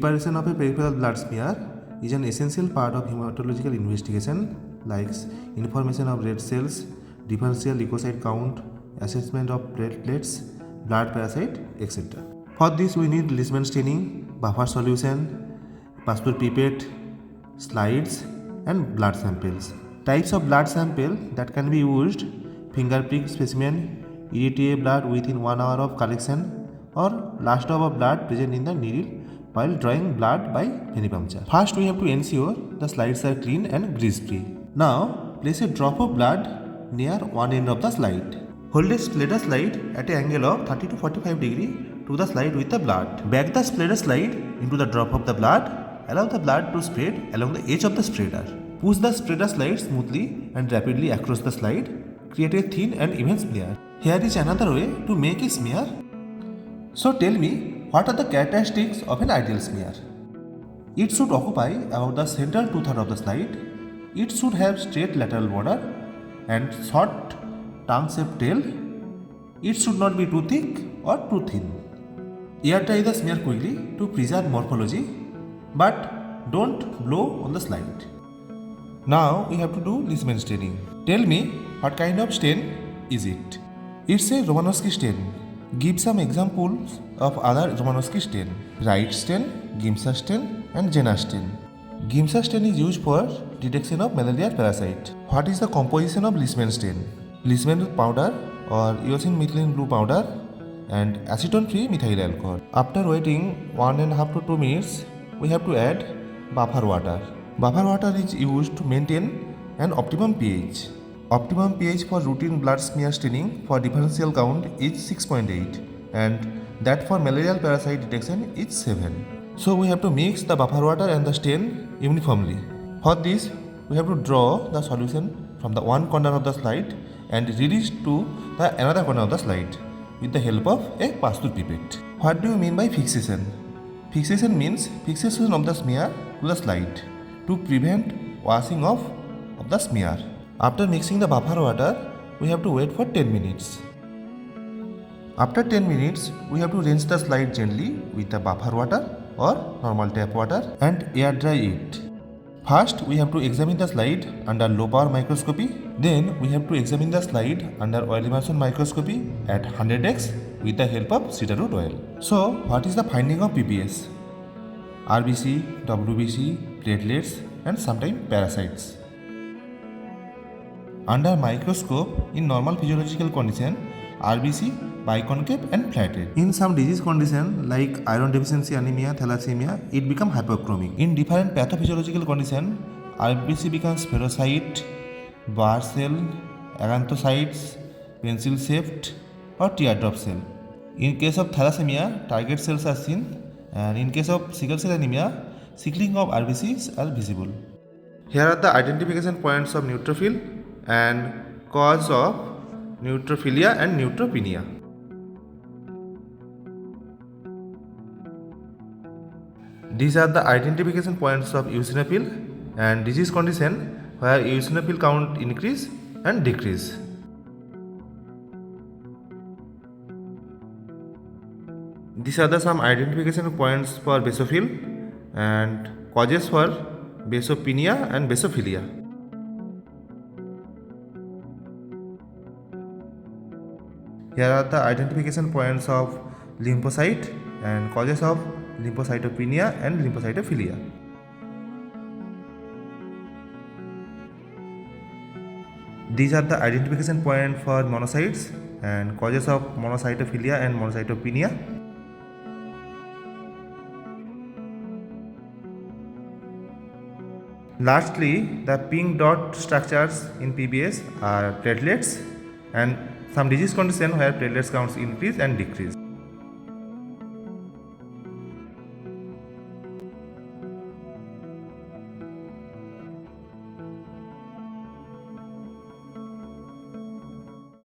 Preparation of a peripheral blood smear is an essential part of hematological investigation, like information of red cells, differential leukocyte count, assessment of platelets, blood parasite, etc. For this we need Leishman staining, buffer solution, passport pipette, slides and blood samples. Types of blood sample that can be used: finger prick specimen, EDTA blood within 1 hour of collection, or last drop of blood present in the needle while drawing blood by venipuncture. First we have to ensure the slides are clean and grease free. Now place a drop of blood near one end of the slide. Hold a splatter slide at an angle of 30 to 45 degree to the slide with the blood. Back the splatter slide into the drop of the blood. Allow the blood to spread along the edge of the spreader. Push the spreader slide smoothly and rapidly across the slide. Create a thin and even smear. Here is another way to make a smear. So tell me, what are the characteristics of an ideal smear? It should occupy about the central two-thirds of the slide. It should have straight lateral border and short tongue-shaped tail. It should not be too thick or too thin. Air dry the smear quickly to preserve morphology, but don't blow on the slide. Now we have to do Leishman staining. Tell me, what kind of stain is it? It's a Romanowski stain. Give some examples of other Romanowski stain: Wright stain, Giemsa stain and Jenner stain. Giemsa stain is used for detection of malaria parasite. What is the composition of Leishman stain? Leishman powder or eosin methylene blue powder and acetone-free methyl alcohol. After waiting 1.5 to 2 minutes, we have to add buffer water. Buffer water is used to maintain an optimum pH. Optimum pH for routine blood smear staining for differential count is 6.8 and that for malarial parasite detection is 7. So we have to mix the buffer water and the stain uniformly. For this, we have to draw the solution from the one corner of the slide and release to the another corner of the slide with the help of a passport pipette. What do you mean by fixation? Fixation means fixation of the smear to the slide to prevent washing off of the smear. After mixing the buffer water, we have to wait for 10 minutes. After 10 minutes, we have to rinse the slide gently with the buffer water or normal tap water and air dry it. First, we have to examine the slide under low power microscopy. Then, we have to examine the slide under oil immersion microscopy at 100x with the help of cedarwood oil. So, what is the finding of PBS? RBC, WBC, platelets and sometimes parasites. Under microscope, in normal physiological condition, RBC biconcave and flatted. In some disease condition like iron deficiency anemia, thalassemia, it becomes hypochromic. In different pathophysiological condition, RBC becomes spherocyte, bar cell, acanthocytes, pencil shaped or teardrop cell. In case of thalassemia, target cells are seen, and in case of sickle cell anemia, sickling of RBCs are visible. Here are the identification points of neutrophil and cause of neutrophilia and neutropenia. These are the identification points of eosinophil and disease condition where eosinophil count increase and decrease. These are the some identification points for basophil and causes for basopenia and basophilia. Here are the identification points of lymphocyte and causes of lymphocytopenia and lymphocytophilia. These are the identification points for monocytes and causes of monocytophilia and monocytopenia. Lastly, the pink dot structures in PBS are platelets and some disease condition where platelets counts increase and decrease.